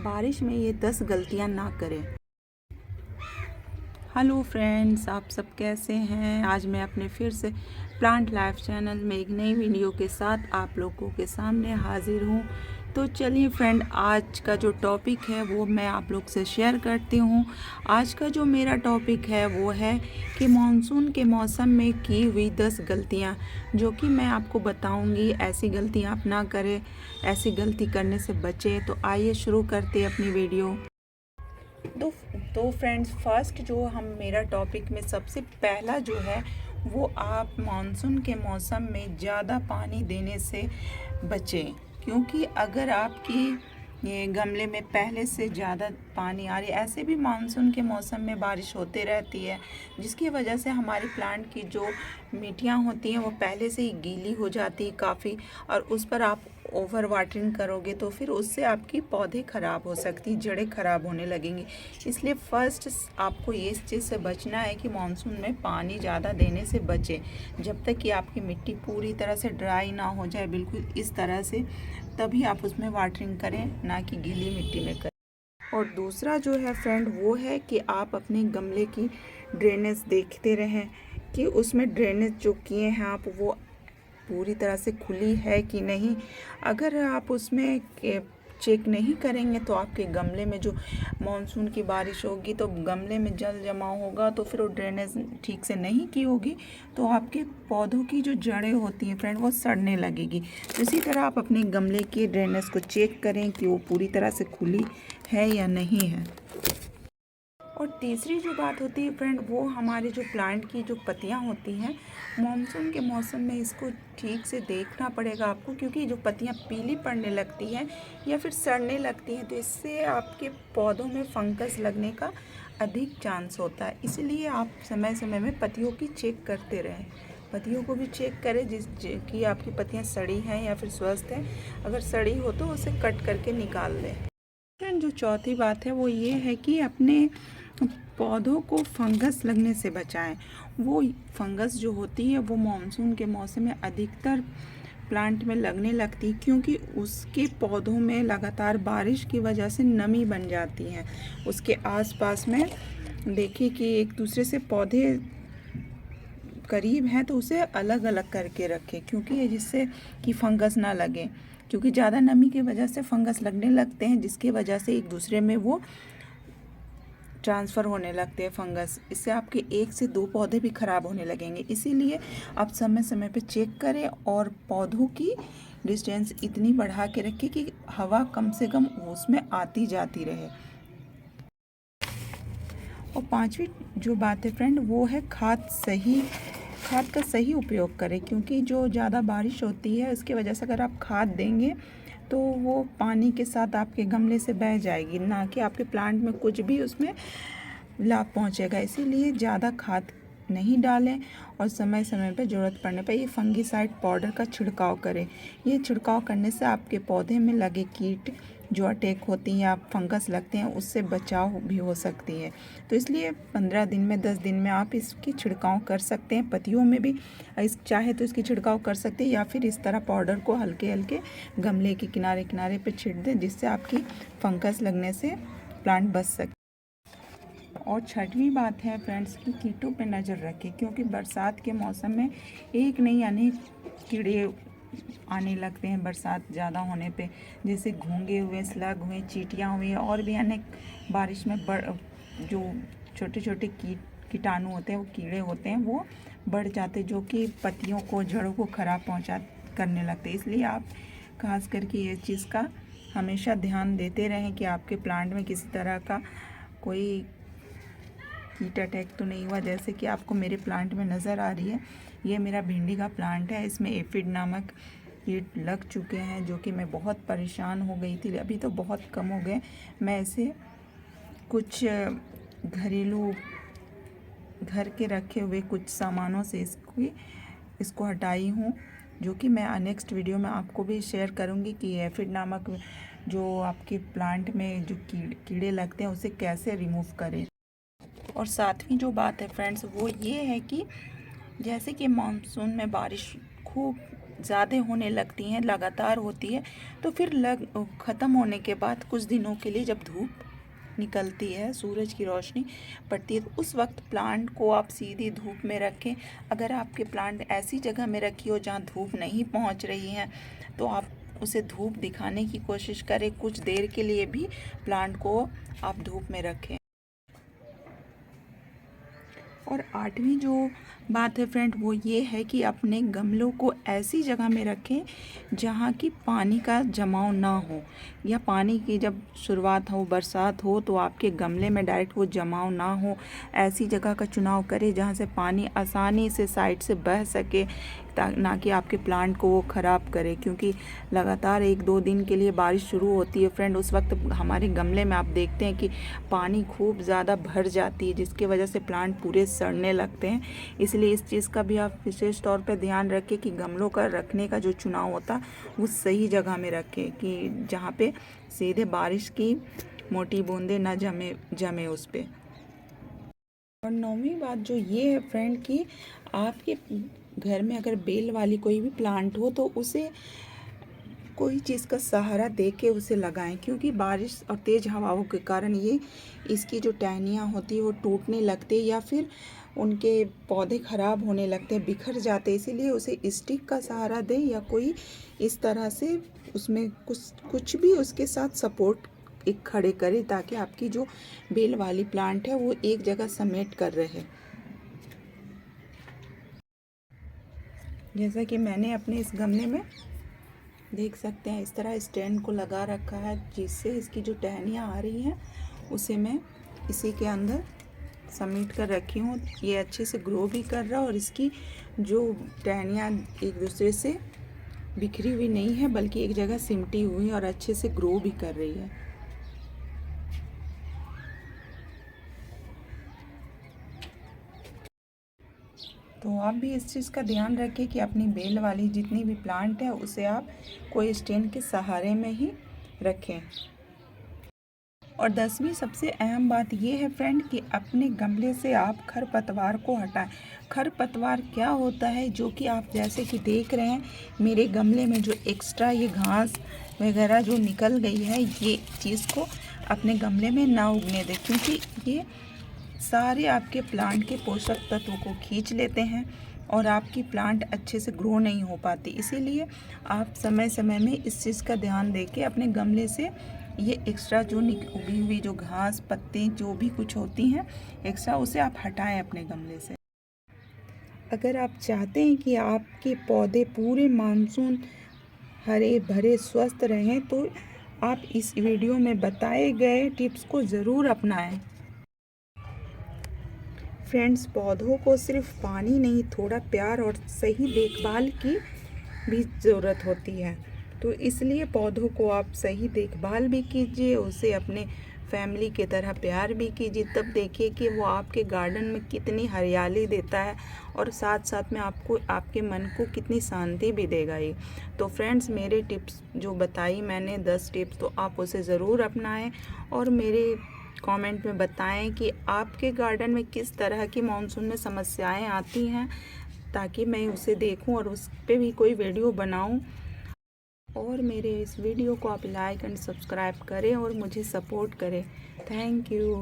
बारिश में ये 10 गलतियां ना करें। हेलो फ्रेंड्स, आप सब कैसे हैं। आज मैं अपने फिर से प्लांट लाइफ चैनल में एक नई वीडियो के साथ आप लोगों के सामने हाजिर हूँ। तो चलिए फ्रेंड, आज का जो टॉपिक है वो मैं आप लोग से शेयर करती हूँ। आज का जो मेरा टॉपिक है वो है कि मानसून के मौसम में की हुई 10 गलतियाँ, जो कि मैं आपको बताऊँगी। ऐसी गलतियाँ आप ना करें, ऐसी गलती करने से बचें। तो आइए शुरू करते हैं अपनी वीडियो। तो फ्रेंड्स, फर्स्ट जो हम मेरा टॉपिक में सबसे पहला जो है वो, आप मानसून के मौसम में ज़्यादा पानी देने से बचें। क्योंकि अगर आपकी ये गमले में पहले से ज़्यादा पानी आ रही है, ऐसे भी मानसून के मौसम में बारिश होते रहती है, जिसकी वजह से हमारी प्लांट की जो मिट्टियाँ होती हैं वो पहले से ही गीली हो जाती है काफ़ी, और उस पर आप ओवर वाटरिंग करोगे तो फिर उससे आपकी पौधे ख़राब हो सकती, जड़ें ख़राब होने लगेंगी। इसलिए फ़र्स्ट आपको ये इस चीज़ से बचना है कि मानसून में पानी ज़्यादा देने से बचें, जब तक कि आपकी मिट्टी पूरी तरह से ड्राई ना हो जाए, बिल्कुल इस तरह से, तभी आप उसमें वाटरिंग करें, ना कि गीली मिट्टी में करें। और दूसरा जो है फ्रेंड वो है कि आप अपने गमले की ड्रेनेज देखते रहें कि उसमें ड्रेनेज जो किए हैं आप वो पूरी तरह से खुली है कि नहीं। अगर आप उसमें चेक नहीं करेंगे तो आपके गमले में जो मानसून की बारिश होगी तो गमले में जल जमाव होगा, तो फिर वो ड्रेनेज ठीक से नहीं की होगी तो आपके पौधों की जो जड़ें होती हैं फ्रेंड वो सड़ने लगेगी। तो इसी तरह आप अपने गमले के ड्रेनेज को चेक करें कि वो पूरी तरह से खुली है या नहीं है। और तीसरी जो बात होती है फ्रेंड, वो हमारे जो प्लांट की जो पत्तियां होती हैं मानसून के मौसम में, इसको ठीक से देखना पड़ेगा आपको, क्योंकि जो पत्तियां पीली पड़ने लगती हैं या फिर सड़ने लगती हैं तो इससे आपके पौधों में फंगस लगने का अधिक चांस होता है। इसलिए आप समय समय में पत्तियों की चेक करते रहें। पत्तियों को भी चेक करें कि आपकी पत्तियां सड़ी हैं या फिर स्वस्थ हैं। अगर सड़ी हो तो उसे कट करके निकाल लें। फ्रेंड, जो चौथी बात है वो ये है कि अपने पौधों को फंगस लगने से बचाएं। वो फंगस जो होती है वो मानसून के मौसम में अधिकतर प्लांट में लगने लगती, क्योंकि उसके पौधों में लगातार बारिश की वजह से नमी बन जाती है। उसके आसपास में देखिए कि एक दूसरे से पौधे करीब हैं तो उसे अलग अलग करके रखें, क्योंकि जिससे कि फंगस ना लगे, क्योंकि ज़्यादा नमी की वजह से फंगस लगने लगते हैं, जिसकी वजह से एक दूसरे में वो ट्रांसफ़र होने लगते हैं फंगस। इससे आपके 1 से 2 पौधे भी ख़राब होने लगेंगे। इसीलिए आप समय समय पे चेक करें और पौधों की डिस्टेंस इतनी बढ़ा के रखें कि हवा कम से कम उसमें आती जाती रहे। और पांचवी जो बात है फ्रेंड वो है खाद का सही उपयोग करें, क्योंकि जो ज़्यादा बारिश होती है उसकी वजह से अगर आप खाद देंगे तो वो पानी के साथ आपके गमले से बह जाएगी, ना कि आपके प्लांट में कुछ भी उसमें लाभ पहुंचेगा। इसीलिए ज़्यादा खाद नहीं डालें और समय समय पर ज़रूरत पड़ने पर ये फंगीसाइड पाउडर का छिड़काव करें। ये छिड़काव करने से आपके पौधे में लगे कीट जो अटैक होती हैं या फंगस लगते हैं उससे बचाव भी हो सकती है। तो इसलिए 15 दिन में 10 दिन में आप इसकी छिड़काव कर सकते हैं। पत्तियों में भी चाहे तो इसकी छिड़काव कर सकते हैं, या फिर इस तरह पाउडर को हल्के हल्के गमले के किनारे किनारे पे छिड़क दें, जिससे आपकी फंगस लगने से प्लांट बच सके। और छठवीं बात है फ्रेंड्स कि कीटों पे नज़र रखें, क्योंकि बरसात के मौसम में एक नहीं अनेक कीड़े आने लगते हैं बरसात ज़्यादा होने पे, जैसे घोंगे हुए, स्लग हुए, चींटियाँ हुई, और भी अनेक बारिश में जो छोटे छोटे कीटाणु होते हैं, वो कीड़े होते हैं, वो बढ़ जाते, जो कि पत्तियों को, जड़ों को ख़राब करने लगते हैं। इसलिए आप खास करके ये चीज़ का हमेशा ध्यान देते रहें कि आपके प्लांट में किसी तरह का कोई कीट अटैक तो नहीं हुआ, जैसे कि आपको मेरे प्लांट में नज़र आ रही है। ये मेरा भिंडी का प्लांट है, इसमें एफिड नामक कीट लग चुके हैं, जो कि मैं बहुत परेशान हो गई थी। अभी तो बहुत कम हो गए। मैं इसे कुछ घरेलू घर के रखे हुए कुछ सामानों से इसको हटाई हूँ, जो कि मैं नेक्स्ट वीडियो में आपको भी शेयर करूँगी कि एफिड नामक जो आपके प्लांट में जो कीड़े लगते हैं उसे कैसे रिमूव करें। और सातवीं जो बात है फ्रेंड्स वो ये है कि जैसे कि मानसून में बारिश खूब ज़्यादा होने लगती हैं, लगातार होती है, तो फिर ख़त्म होने के बाद कुछ दिनों के लिए जब धूप निकलती है, सूरज की रोशनी पड़ती है, तो उस वक्त प्लांट को आप सीधी धूप में रखें। अगर आपके प्लांट ऐसी जगह में रखी हो जहाँ धूप नहीं पहुँच रही है, तो आप उसे धूप दिखाने की कोशिश करें। कुछ देर के लिए भी प्लांट को आप धूप में रखें। और 8वीं जो बात है फ्रेंड, वो ये है कि अपने गमलों को ऐसी जगह में रखें जहाँ की पानी का जमाव ना हो, या पानी की जब शुरुआत हो, बरसात हो, तो आपके गमले में डायरेक्ट वो जमाव ना हो। ऐसी जगह का चुनाव करें जहाँ से पानी आसानी से साइड से बह सके, ना कि आपके प्लांट को वो ख़राब करे। क्योंकि लगातार 1-2 दिन के लिए बारिश शुरू होती है फ्रेंड, उस वक्त हमारे गमले में आप देखते हैं कि पानी खूब ज़्यादा भर जाती है, जिसकी वजह से प्लांट पूरे सड़ने लगते हैं। इसलिए इस चीज़ का भी आप विशेष तौर पे ध्यान रखें कि गमलों का रखने का जो चुनाव होता है वो सही जगह में रखें, कि जहाँ पे सीधे बारिश की मोटी बूंदें ना जमे उस पर। और 9वीं बात जो ये है फ्रेंड कि आपके घर में अगर बेल वाली कोई भी प्लांट हो तो उसे कोई चीज़ का सहारा दे के उसे लगाएं, क्योंकि बारिश और तेज़ हवाओं के कारण ये इसकी जो टहनियाँ होती है वो टूटने लगती है, या फिर उनके पौधे ख़राब होने लगते हैं, बिखर जाते हैं। इसीलिए उसे स्टिक का सहारा दें, या कोई इस तरह से उसमें कुछ भी उसके साथ सपोर्ट एक खड़े करें, ताकि आपकी जो बेल वाली प्लांट है वो एक जगह समेट कर रहे। जैसा कि मैंने अपने इस गमले में देख सकते हैं, इस तरह स्टैंड को लगा रखा है, जिससे इसकी जो टहनियाँ आ रही हैं उसे मैं इसी के अंदर समेट कर रखी हूँ। ये अच्छे से ग्रो भी कर रहा है, और इसकी जो टहनियाँ एक दूसरे से बिखरी हुई नहीं है, बल्कि एक जगह सिमटी हुई और अच्छे से ग्रो भी कर रही है। तो आप भी इस चीज़ का ध्यान रखें कि अपनी बेल वाली जितनी भी प्लांट है उसे आप कोई स्टैंड के सहारे में ही रखें। और 10वीं सबसे अहम बात ये है फ्रेंड कि अपने गमले से आप खरपतवार को हटाएं। खरपतवार क्या होता है, जो कि आप जैसे कि देख रहे हैं मेरे गमले में जो एक्स्ट्रा ये घास वगैरह जो निकल गई है, ये चीज़ को अपने गमले में ना उगने दें, क्योंकि ये सारे आपके प्लांट के पोषक तत्वों को खींच लेते हैं और आपकी प्लांट अच्छे से ग्रो नहीं हो पाती। इसीलिए आप समय समय में इस चीज़ का ध्यान देके अपने गमले से ये एक्स्ट्रा जो उगी हुई जो घास पत्ते जो भी कुछ होती हैं एक्स्ट्रा, उसे आप हटाएं अपने गमले से। अगर आप चाहते हैं कि आपके पौधे पूरे मानसून हरे भरे स्वस्थ रहें, तो आप इस वीडियो में बताए गए टिप्स को ज़रूर अपनाएं। फ्रेंड्स, पौधों को सिर्फ पानी नहीं, थोड़ा प्यार और सही देखभाल की भी ज़रूरत होती है। तो इसलिए पौधों को आप सही देखभाल भी कीजिए, उसे अपने फैमिली की तरह प्यार भी कीजिए, तब देखिए कि वो आपके गार्डन में कितनी हरियाली देता है, और साथ साथ में आपको आपके मन को कितनी शांति भी देगा ये। तो फ्रेंड्स, मेरे टिप्स जो बताई मैंने 10 टिप्स, तो आप उसे ज़रूर अपनाएं और मेरे कमेंट में बताएं कि आपके गार्डन में किस तरह की मानसून में समस्याएं आती हैं, ताकि मैं उसे देखूं और उस पर भी कोई वीडियो बनाऊं। और मेरे इस वीडियो को आप लाइक एंड सब्सक्राइब करें और मुझे सपोर्ट करें। Thank you.